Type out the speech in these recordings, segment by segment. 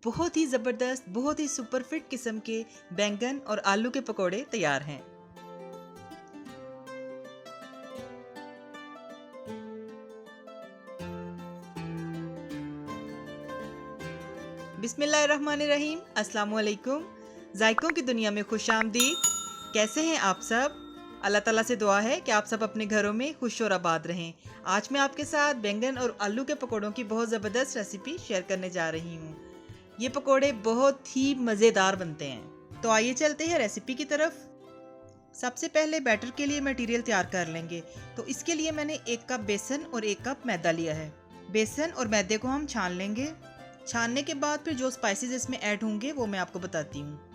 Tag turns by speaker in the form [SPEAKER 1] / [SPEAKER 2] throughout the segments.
[SPEAKER 1] बहुत ही ज़बरदस्त, बहुत ही सुपर फिट किस्म के बैंगन और आलू के पकोड़े तैयार हैं। बिस्मिल्लाहिर्रहमानिर्रहीम, अस्सलाम वालेकुम। जायकों की दुनिया में खुशामदीद। कैसे हैं आप सब? अल्लाह ताला से दुआ है कि आप सब अपने घरों में खुश और आबाद रहें। आज मैं आपके साथ बैंगन और आलू के पकोड़ों की बहुत ज़बरदस्त रेसिपी शेयर करने जा रही हूँ। ये पकोड़े बहुत ही मज़ेदार बनते हैं। तो आइए चलते हैं रेसिपी की तरफ। सबसे पहले बैटर के लिए मटेरियल तैयार कर लेंगे। तो इसके लिए मैंने 1 कप बेसन और 1 कप मैदा लिया है। बेसन और मैदे को हम छान लेंगे। छानने के बाद फिर जो स्पाइसेस इसमें ऐड होंगे वो मैं आपको बताती हूँ।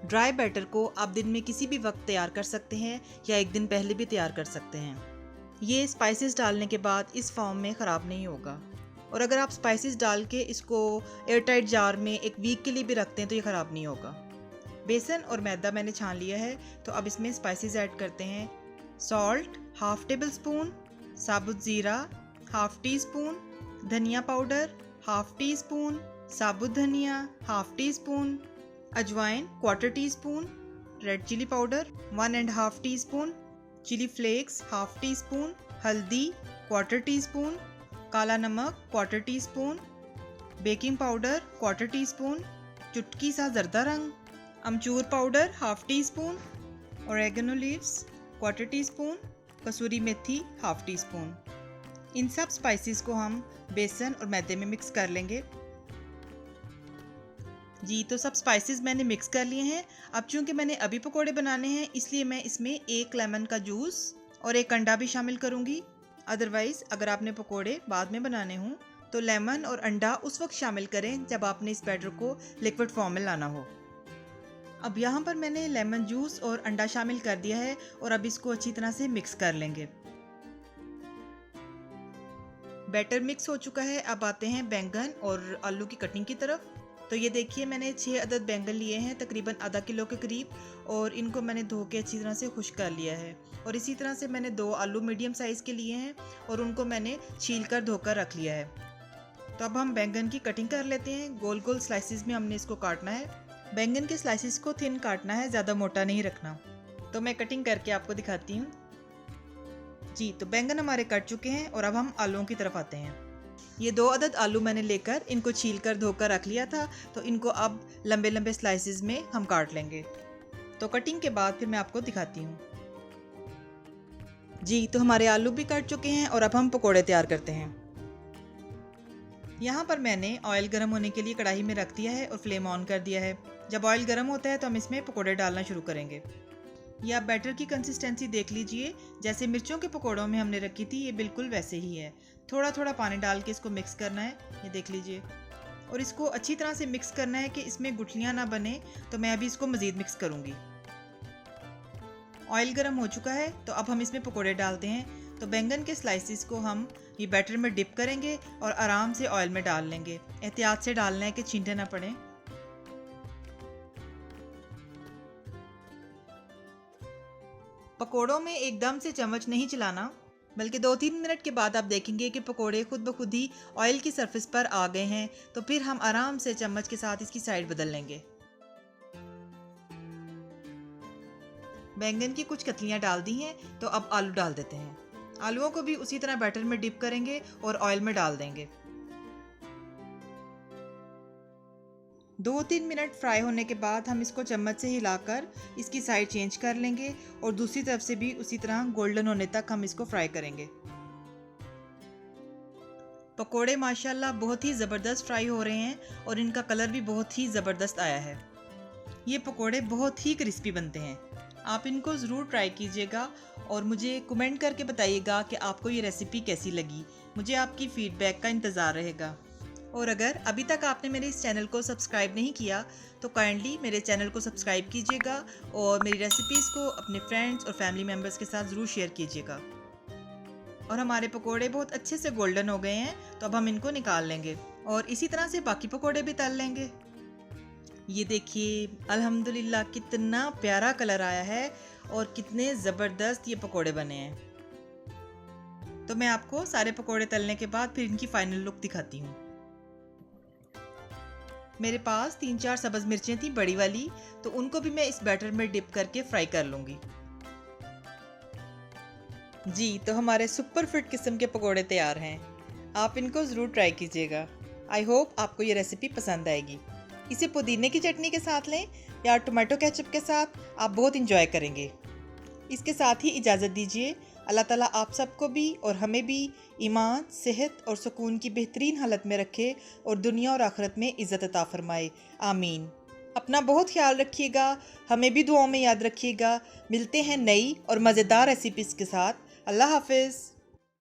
[SPEAKER 1] ड्राई बैटर को आप दिन में किसी भी वक्त तैयार कर सकते हैं या एक दिन पहले भी तैयार कर सकते हैं। ये स्पाइसेस डालने के बाद इस फॉर्म में ख़राब नहीं होगा। और अगर आप स्पाइसेस डाल के इसको एयरटाइट जार में एक वीक के लिए भी रखते हैं तो ये ख़राब नहीं होगा। बेसन और मैदा मैंने छान लिया है। तो अब इसमें स्पाइसेस ऐड करते हैं। सॉल्ट हाफ टेबल स्पून, साबुत ज़ीरा हाफ टी स्पून, धनिया पाउडर हाफ टी स्पून, साबुत धनिया हाफ टी स्पून, अजवाइन 1/4 teaspoon, red chilli powder 1.5 teaspoon, chilli flakes half teaspoon, हल्दी 1/4 टी स्पून, काला नमक 1/4 teaspoon, baking powder 1/4 teaspoon, चुटकी सा जर्दा रंग, अमचूर powder half teaspoon, oregano leaves 1/4 teaspoon, कसूरी मेथी हाफ टी स्पून। इन सब स्पाइसेस को हम बेसन और मैदे में मिक्स कर लेंगे। जी, तो सब स्पाइसेस मैंने मिक्स कर लिए हैं। अब चूंकि मैंने अभी पकोड़े बनाने हैं इसलिए मैं इसमें 1 लेमन का जूस और 1 अंडा भी शामिल करूंगी। अदरवाइज़ अगर आपने पकोड़े बाद में बनाने हों तो लेमन और अंडा उस वक्त शामिल करें जब आपने इस बैटर को लिक्विड फॉर्म में लाना हो। अब यहाँ पर मैंने लेमन जूस और अंडा शामिल कर दिया है और अब इसको अच्छी तरह से मिक्स कर लेंगे। बैटर मिक्स हो चुका है। अब आते हैं बैंगन और आलू की कटिंग की तरफ। तो ये देखिए मैंने 6 अदद बैंगन लिए हैं, तकरीबन आधा किलो के करीब, और इनको मैंने धो के अच्छी तरह से खुश्क कर लिया है। और इसी तरह से मैंने 2 आलू मीडियम साइज़ के लिए हैं और उनको मैंने छील कर धोकर रख लिया है। तो अब हम बैंगन की कटिंग कर लेते हैं। गोल गोल स्लाइसिस में हमने इसको काटना है। बैंगन के स्लाइसिस को थिन काटना है, ज़्यादा मोटा नहीं रखना। तो मैं कटिंग करके आपको दिखाती हूँ। जी, तो बैंगन हमारे कट चुके हैं और अब हम आलूओं की तरफ आते हैं। ये 2 अदद आलू मैंने लेकर इनको छील कर धोकर रख लिया था। तो इनको अब लंबे लंबे स्लाइसिस में हम काट लेंगे। तो कटिंग के बाद फिर मैं आपको दिखाती हूँ। जी, तो हमारे आलू भी कट चुके हैं और अब हम पकोड़े तैयार करते हैं। यहाँ पर मैंने ऑयल गर्म होने के लिए कढ़ाई में रख दिया है और फ्लेम ऑन कर दिया है। जब ऑयल गर्म होता है तो हम इसमें पकोड़े डालना शुरू करेंगे। या बैटर की कंसिस्टेंसी देख लीजिए, जैसे मिर्चों के पकोड़ों में हमने रखी थी ये बिल्कुल वैसे ही है। थोड़ा थोड़ा पानी डाल के इसको मिक्स करना है, ये देख लीजिए। और इसको अच्छी तरह से मिक्स करना है कि इसमें गुठलियाँ ना बने। तो मैं अभी इसको मज़ीद मिक्स करूँगी। ऑयल गर्म हो चुका है तो अब हम इसमें पकोड़े डालते हैं। तो बैंगन के स्लाइसिस को हम ये बैटर में डिप करेंगे और आराम से ऑयल में डाल लेंगे। एहतियात से डालना है कि छींटे ना पड़े। पकोड़ों में एकदम से चम्मच नहीं चलाना, बल्कि 2-3 मिनट के बाद आप देखेंगे कि पकोड़े खुद ब खुद ही ऑयल की सरफेस पर आ गए हैं। तो फिर हम आराम से चम्मच के साथ इसकी साइड बदल लेंगे। बैंगन की कुछ कतलियां डाल दी हैं, तो अब आलू डाल देते हैं। आलूओं को भी उसी तरह बैटर में डिप करेंगे और ऑयल में डाल देंगे। 2-3 मिनट फ्राई होने के बाद हम इसको चम्मच से हिलाकर इसकी साइड चेंज कर लेंगे और दूसरी तरफ से भी उसी तरह गोल्डन होने तक हम इसको फ्राई करेंगे। पकोड़े माशाल्लाह बहुत ही ज़बरदस्त फ्राई हो रहे हैं और इनका कलर भी बहुत ही ज़बरदस्त आया है। ये पकोड़े बहुत ही क्रिस्पी बनते हैं। आप इनको ज़रूर ट्राई कीजिएगा और मुझे कमेंट करके बताइएगा कि आपको ये रेसिपी कैसी लगी। मुझे आपकी फ़ीडबैक का इंतज़ार रहेगा। और अगर अभी तक आपने मेरे इस चैनल को सब्सक्राइब नहीं किया तो काइंडली मेरे चैनल को सब्सक्राइब कीजिएगा और मेरी रेसिपीज़ को अपने फ्रेंड्स और फैमिली मेम्बर्स के साथ ज़रूर शेयर कीजिएगा। और हमारे पकोड़े बहुत अच्छे से गोल्डन हो गए हैं, तो अब हम इनको निकाल लेंगे और इसी तरह से बाकी पकोड़े भी तल लेंगे। ये देखिए अल्हम्दुलिल्लाह कितना प्यारा कलर आया है और कितने ज़बरदस्त ये पकोड़े बने हैं। तो मैं आपको सारे पकोड़े तलने के बाद फिर इनकी फ़ाइनल लुक दिखाती हूँ। मेरे पास 3-4 सब्ज़ मिर्चें थी बड़ी वाली, तो उनको भी मैं इस बैटर में डिप करके फ्राई कर लूँगी। जी, तो हमारे सुपर फिट किस्म के पकोड़े तैयार हैं। आप इनको ज़रूर ट्राई कीजिएगा। आई होप आपको ये रेसिपी पसंद आएगी। इसे पुदीने की चटनी के साथ लें या टोमेटो केचप के साथ, आप बहुत इंजॉय करेंगे। इसके साथ ही इजाज़त दीजिए। अल्लाह ताला आप सबको भी और हमें भी ईमान, सेहत और सुकून की बेहतरीन हालत में रखे और दुनिया और आखिरत में इज़्ज़त अता फरमाए। आमीन। अपना बहुत ख्याल रखिएगा, हमें भी दुआओं में याद रखिएगा। मिलते हैं नई और मज़ेदार रेसिपीज़ के साथ। अल्लाह हाफ़िज़।